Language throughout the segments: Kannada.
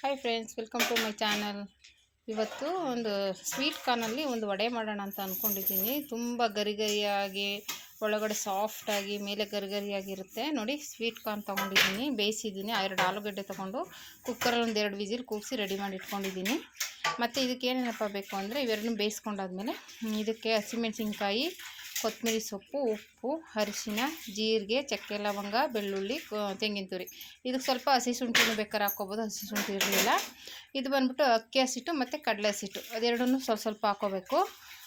Hi friends, welcome to my channel. ಇವತ್ತು ಒಂದು ಸ್ವೀಟ್ ಕಾರ್ನಲ್ಲಿ ಒಂದು ವಡೆ ಮಾಡೋಣ ಅಂತ ಅಂದ್ಕೊಂಡಿದ್ದೀನಿ. ತುಂಬ ಗರಿಗರಿಯಾಗಿ, ಒಳಗಡೆ ಸಾಫ್ಟಾಗಿ, ಮೇಲೆ ಗರಿಗರಿಯಾಗಿರುತ್ತೆ. ನೋಡಿ, ಸ್ವೀಟ್ ಕಾರ್ನ್ ತೊಗೊಂಡಿದ್ದೀನಿ, ಬೇಯಿಸಿದ್ದೀನಿ. 2 ಆಲೂಗಡ್ಡೆ ತೊಗೊಂಡು ಕುಕ್ಕರಲ್ಲಿ ಒಂದು 2 ವಿಸಿಲ್ ಕೂಗಿಸಿ ರೆಡಿ ಮಾಡಿ ಇಟ್ಕೊಂಡಿದ್ದೀನಿ. ಮತ್ತು ಇದಕ್ಕೆ ಏನೇನಪ್ಪ ಬೇಕು ಅಂದರೆ, ಇವೆರಡನ್ನೂ ಬೇಯಿಸ್ಕೊಂಡಾದ್ಮೇಲೆ ಇದಕ್ಕೆ ಹಸಿಮೆಣಸಿನ್ಕಾಯಿ, ಕೊತ್ತಂಬರಿ ಸೊಪ್ಪು, ಉಪ್ಪು, ಅರಿಶಿನ, ಜೀರಿಗೆ, ಚಕ್ಕೆ ಲವಂಗ, ಬೆಳ್ಳುಳ್ಳಿ, ತೆಂಗಿನ ತುರಿ. ಇದಕ್ಕೆ ಸ್ವಲ್ಪ ಹಸಿ ಶುಂಠಿನೂ ಬೇಕಾದ್ರೆ ಹಾಕ್ಕೋಬೋದು, ಹಸಿ ಶುಂಠಿ ಇರಲಿಲ್ಲ. ಇದು ಬಂದ್ಬಿಟ್ಟು ಅಕ್ಕಿ ಹಸಿಟ್ಟು ಮತ್ತು ಕಡಲೆ ಹಸಿಟ್ಟು, ಅದೆರಡನ್ನೂ ಸ್ವಲ್ಪ ಸ್ವಲ್ಪ ಹಾಕ್ಕೋಬೇಕು.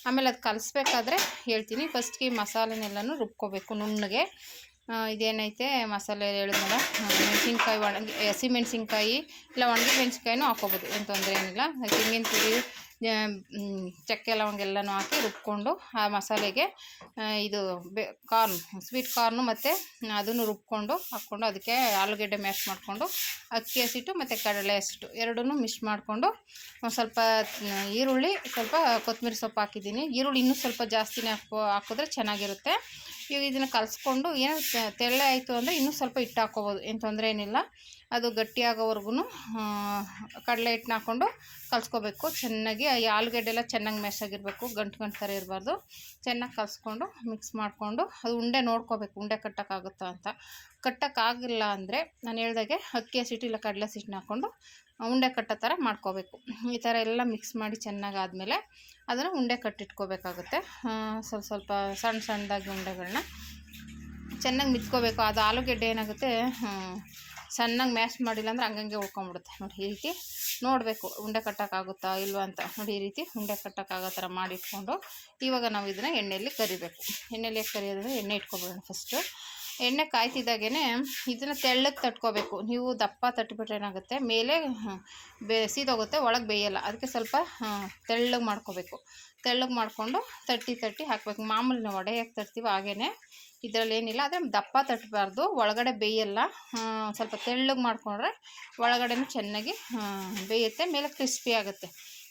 ಆಮೇಲೆ ಅದು ಕಲಿಸ್ಬೇಕಾದ್ರೆ ಹೇಳ್ತೀನಿ. ಫಸ್ಟ್ಗೆ ಈ ಮಸಾಲೆನೆಲ್ಲನೂ ರುಬ್ಕೋಬೇಕು ನುಣ್ಣಗೆ. ಇದೇನೈತೆ ಮಸಾಲೆ ಹೇಳಿದ್ನಲ್ಲ, ಮೆಣಸಿನ್ಕಾಯಿ, ಹಸಿಮೆಣಸಿನ್ಕಾಯಿ ಇಲ್ಲ ಒಣಗಿ ಮೆಣಸಿನ್ಕಾಯಿನೂ ಹಾಕ್ಕೋಬೋದು, ಏನು ತೊಂದರೆ ಏನಿಲ್ಲ. ತೆಂಗಿನ ತುರಿ, ಚಕ್ಕೆ ಲವಂಗ ಎಲ್ಲನೂ ಹಾಕಿ ರುಬ್ಕೊಂಡು ಆ ಮಸಾಲೆಗೆ ಇದು ಕಾರ್ನ್, ಸ್ವೀಟ್ ಕಾರ್ನು ಮತ್ತು ಅದನ್ನು ರುಬ್ಕೊಂಡು ಹಾಕ್ಕೊಂಡು ಅದಕ್ಕೆ ಆಲೂಗಡ್ಡೆ ಮ್ಯಾಶ್ ಮಾಡಿಕೊಂಡು ಅಕ್ಕಿ ಹಸಿಟ್ಟು ಮತ್ತು ಕಡಲೆ ಹಸಿಟ್ಟು ಎರಡನ್ನೂ ಮಿಕ್ಸ್ ಮಾಡಿಕೊಂಡು ಸ್ವಲ್ಪ ಈರುಳ್ಳಿ, ಸ್ವಲ್ಪ ಕೊತ್ತಂಬರಿ ಸೊಪ್ಪು ಹಾಕಿದ್ದೀನಿ. ಈರುಳ್ಳಿ ಇನ್ನೂ ಸ್ವಲ್ಪ ಜಾಸ್ತಿನೇ ಹಾಕಿದ್ರೆ ಚೆನ್ನಾಗಿರುತ್ತೆ. ಈಗ ಇದನ್ನು ಕಲಿಸ್ಕೊಂಡು ಏನೋ ತೆಳ್ಳೆ ಆಯಿತು ಅಂದರೆ ಇನ್ನೂ ಸ್ವಲ್ಪ ಹಿಟ್ಟು ಹಾಕ್ಕೋಬೋದು, ಏನು ತೊಂದರೆ ಏನಿಲ್ಲ. ಅದು ಗಟ್ಟಿಯಾಗೋವರೆಗೂ ಕಡಲೆ ಹಿಟ್ಟನ್ನ ಹಾಕ್ಕೊಂಡು ಕಲಿಸ್ಕೋಬೇಕು ಚೆನ್ನಾಗಿ. ಈ ಆಲೂಗಡ್ಡೆ ಎಲ್ಲ ಚೆನ್ನಾಗಿ ಮ್ಯಾಶ್ ಆಗಿರಬೇಕು, ಗಂಟು ಥರ ಇರಬಾರ್ದು. ಚೆನ್ನಾಗಿ ಕಲಿಸ್ಕೊಂಡು ಮಿಕ್ಸ್ ಮಾಡಿಕೊಂಡು ಅದು ಉಂಡೆ ನೋಡ್ಕೋಬೇಕು, ಉಂಡೆ ಕಟ್ಟೋಕ್ಕಾಗುತ್ತಾ ಅಂತ. ಕಟ್ಟೋಕ್ಕಾಗಿಲ್ಲ ಅಂದರೆ ನಾನು ಹೇಳ್ದಾಗೆ ಅಕ್ಕಿ ಹಸಿಟ್ಟು ಇಲ್ಲ ಕಡಲೆ ಹಸಿಟ್ಟನ್ನ ಹಾಕ್ಕೊಂಡು ಉಂಡೆ ಕಟ್ಟೋ ಥರ ಮಾಡ್ಕೋಬೇಕು. ಈ ಥರ ಎಲ್ಲ ಮಿಕ್ಸ್ ಮಾಡಿ ಚೆನ್ನಾಗಾದಮೇಲೆ ಅದನ್ನು ಉಂಡೆ ಕಟ್ಟಿಟ್ಕೋಬೇಕಾಗುತ್ತೆ. ಸ್ವಲ್ಪ ಸ್ವಲ್ಪ ಸಣ್ಣ ಸಣ್ಣದಾಗಿ ಉಂಡೆಗಳನ್ನ ಚೆನ್ನಾಗಿ ಮಿತ್ಕೋಬೇಕು. ಅದು ಆಲೂಗಡ್ಡೆ ಏನಾಗುತ್ತೆ, ಸಣ್ಣಗೆ ಮ್ಯಾಶ್ ಮಾಡಿಲ್ಲ ಅಂದರೆ ಹಂಗಂಗೆ ಉಳ್ಕೊಂಬಿಡುತ್ತೆ. ನೋಡಿ, ಈ ರೀತಿ ನೋಡಬೇಕು ಉಂಡೆ ಕಟ್ಟೋಕ್ಕಾಗುತ್ತಾ ಇಲ್ವಾ ಅಂತ. ನೋಡಿ, ಈ ರೀತಿ ಉಂಡೆ ಕಟ್ಟೋಕ್ಕಾಗೋ ಥರ ಮಾಡಿಟ್ಕೊಂಡು ಇವಾಗ ನಾವು ಇದನ್ನು ಎಣ್ಣೆಯಲ್ಲಿ ಕರಿಬೇಕು. ಎಣ್ಣೆಯಲ್ಲಿ ಕರಿಯೋದ್ರೆ ಎಣ್ಣೆ ಇಟ್ಕೊಬೇಡ. ಫಸ್ಟು ಎಣ್ಣೆ ಕಾಯ್ತಿದ್ದಾಗೇ ಇದನ್ನು ತೆಳ್ಳಗೆ ತಟ್ಕೋಬೇಕು. ನೀವು ದಪ್ಪ ತಟ್ಟಿಬಿಟ್ರೆ ಏನಾಗುತ್ತೆ, ಮೇಲೆ ಸೀದೋಗುತ್ತೆ, ಒಳಗೆ ಬೇಯಲ್ಲ. ಅದಕ್ಕೆ ಸ್ವಲ್ಪ ತೆಳ್ಳಗೆ ಮಾಡ್ಕೋಬೇಕು. ತೆಳ್ಳಗೆ ಮಾಡಿಕೊಂಡು ತಟ್ಟಿ ಹಾಕಬೇಕು. ಮಾಮೂಲಿ ನಾವು ವಡೆ ಹೇಗೆ ತಟ್ತೀವೋ ಹಾಗೇ, ಇದರಲ್ಲಿ ಏನಿಲ್ಲ. ಆದರೆ ದಪ್ಪ ತಟ್ಟಬಾರ್ದು, ಒಳಗಡೆ ಬೇಯಲ್ಲ. ಸ್ವಲ್ಪ ತೆಳ್ಳಗೆ ಮಾಡಿಕೊಂಡ್ರೆ ಒಳಗಡೆನೂ ಚೆನ್ನಾಗಿ ಬೇಯುತ್ತೆ, ಮೇಲೆ ಕ್ರಿಸ್ಪಿ ಆಗುತ್ತೆ.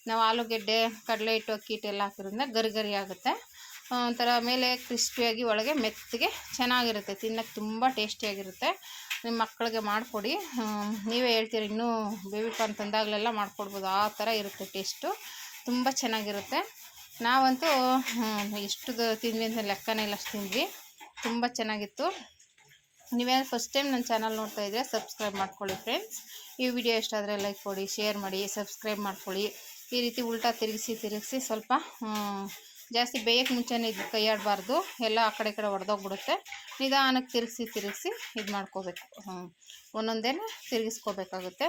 ನಾವು ಆಲೂಗೆಡ್ಡೆ, ಕಡಲೆ ಹಿಟ್ಟು, ಅಕ್ಕಿ ಹಿಟ್ಟೆಲ್ಲ ಹಾಕಿರೋದ್ರಿಂದ ಗರಿ ಆಗುತ್ತೆ. ಒಂಥರ ಮೇಲೆ ಕ್ರಿಸ್ಪಿಯಾಗಿ ಒಳಗೆ ಮೆತ್ತಗೆ ಚೆನ್ನಾಗಿರುತ್ತೆ, ತಿನ್ನೋಕ್ಕೆ ತುಂಬ ಟೇಸ್ಟಿಯಾಗಿರುತ್ತೆ. ನಿಮ್ಮ ಮಕ್ಕಳಿಗೆ ಮಾಡಿಕೊಡಿ. ನೀವೇ ಹೇಳ್ತೀರಿ, ಇನ್ನೂ ಬೇಬಿ ಕಾರ್ನ್ ತಂದಾಗಲೆಲ್ಲ ಮಾಡಿಕೊಡ್ಬೋದು, ಆ ಥರ ಇರುತ್ತೆ ಟೇಸ್ಟು, ತುಂಬ ಚೆನ್ನಾಗಿರುತ್ತೆ. ನಾವಂತೂ ಎಷ್ಟು ತಿಂದ್ವಿ ಅಂತ ಲೆಕ್ಕನೇ ಇಲ್ಲ, ಅಷ್ಟು ತಿಂದ್ವಿ, ತುಂಬ ಚೆನ್ನಾಗಿತ್ತು. ನೀವೇನು ಫಸ್ಟ್ ಟೈಮ್ ನನ್ನ ಚಾನಲ್ ನೋಡ್ತಾ ಇದ್ದರೆ ಸಬ್ಸ್ಕ್ರೈಬ್ ಮಾಡ್ಕೊಳ್ಳಿ ಫ್ರೆಂಡ್ಸ್. ಈ ವಿಡಿಯೋ ಇಷ್ಟ ಆದರೆ ಲೈಕ್ ಕೊಡಿ, ಶೇರ್ ಮಾಡಿ, ಸಬ್ಸ್ಕ್ರೈಬ್ ಮಾಡ್ಕೊಳ್ಳಿ. ಈ ರೀತಿ ಉಲ್ಟಾ ತಿರುಗಿಸಿ ಸ್ವಲ್ಪ ಜಾಸ್ತಿ ಬೇಯಕ್ಕೆ ಮುಂಚೆನೇ ಇದು ಕೈ ಆಡಬಾರ್ದು, ಎಲ್ಲ ಆ ಕಡೆ ಈ ಕಡೆ ಒಡೆದೋಗ್ಬಿಡುತ್ತೆ. ನಿಧಾನಕ್ಕೆ ತಿರುಗಿಸಿ ಇದು ಮಾಡ್ಕೋಬೇಕು. ಒಂದೊಂದೇ ತಿರುಗಿಸ್ಕೋಬೇಕಾಗುತ್ತೆ.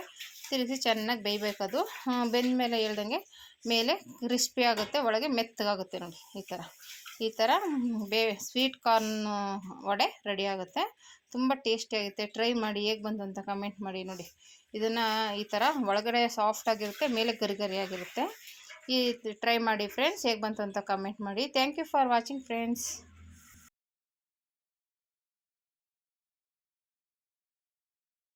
ತಿರುಗಿಸಿ ಚೆನ್ನಾಗಿ ಬೇಯಬೇಕದು. ಬೆಂದ ಮೇಲೆ ಹೇಳ್ದಂಗೆ ಮೇಲೆ ಕ್ರಿಸ್ಪಿ ಆಗುತ್ತೆ, ಒಳಗೆ ಮೆತ್ತಗಾಗುತ್ತೆ. ನೋಡಿ, ಈ ಥರ ಸ್ವೀಟ್ ಕಾರ್ನ್ ವಡೆ ರೆಡಿ ಆಗುತ್ತೆ. ತುಂಬ ಟೇಸ್ಟಿಯಾಗುತ್ತೆ. ಟ್ರೈ ಮಾಡಿ, ಹೇಗೆ ಬಂತು ಅಂತ ಕಮೆಂಟ್ ಮಾಡಿ. ನೋಡಿ, ಇದನ್ನು ಈ ಥರ ಒಳಗಡೆ ಸಾಫ್ಟಾಗಿರುತ್ತೆ, ಮೇಲೆ ಗರಿಗರಿಯಾಗಿರುತ್ತೆ. ಟ್ರೈ ಮಾಡಿ ಫ್ರೆಂಡ್ಸ್, ಹೇಗೆ ಬಂತು ಅಂತ ಕಮೆಂಟ್ ಮಾಡಿ. Thank you for watching friends.